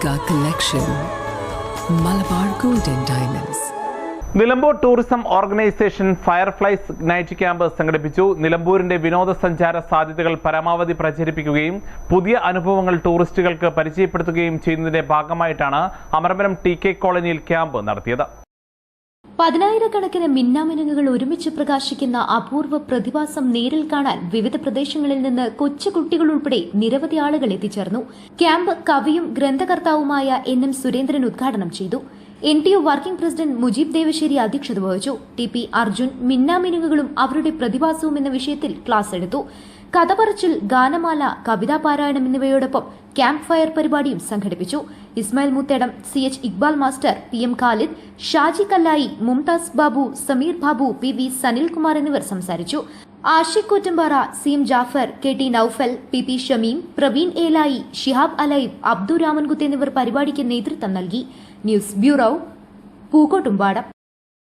Mega Collection, Malabar Golden Diamonds. Nilambur tourism organisation fireflies night camp സംഘടിപ്പിച്ചു. നിലമ്പൂരിന്റെ വിനോദസഞ്ചാര സാധ്യതകൾ പരമാവധി പ്രചരിപ്പിക്കുകയും പുതിയ അനുഭവങ്ങൾ ടൂറിസ്റ്റുകൾക്ക് പരിചയപ്പെടുത്തുകയും ചെയ്യുന്നതിന്റെ ഭാഗമായിട്ടാണ് അമരമ്പലം TK കോളനിയിൽ ക്യാമ്പ് നടത്തിയത്. പതിനായിരക്കണക്കിന് മിന്നാമിനുങ്ങുകൾ ഒരുമിച്ച് പ്രകാശിക്കുന്ന അപൂർവ പ്രതിഭാസം നേരിൽ കാണാൻ വിവിധ പ്രദേശങ്ങളിൽ നിന്ന് കൊച്ചുകുട്ടികൾ ഉൾപ്പെടെ നിരവധി ആളുകൾ എത്തിച്ചേർന്നു. ക്യാമ്പ് കവിയും ഗ്രന്ഥകർത്താവുമായ NM സുരേന്ദ്രൻ ഉദ്ഘാടനം ചെയ്തു. NTU working president Mujeeb Devassery അധ്യക്ഷത വഹിച്ചു. TP അർജുൻ മിന്നാമിനുങ്ങുകളും അവരുടെ പ്രതിഭാസവും എന്ന വിഷയത്തിൽ ക്ലാസ് എടുത്തു. കഥ പറച്ചിൽ, ഗാനമാല, കവിതാ പാരായണം എന്നിവയോടൊപ്പം ക്യാമ്പ് ഫയർ പരിപാടിയും സംഘടിപ്പിച്ചു. Ismail Muthedam, CH Iqbal master, PM Khalid, Shaji Kallayi, Mumtaz Babu, Sameer Babu, PV Sanilkumar എന്നിവർ സംസാരിച്ചു. Ashiq Koottampara, CM Jafar, KT Noufal, PP Shameem, Praveen ഏലായി, Shihab അലൈബ്, അബ്ദുറാമൻകുത്ത് എന്നിവർ പരിപാടിക്ക് നേതൃത്വം നൽകി. News bureau, Pookkottumpadam.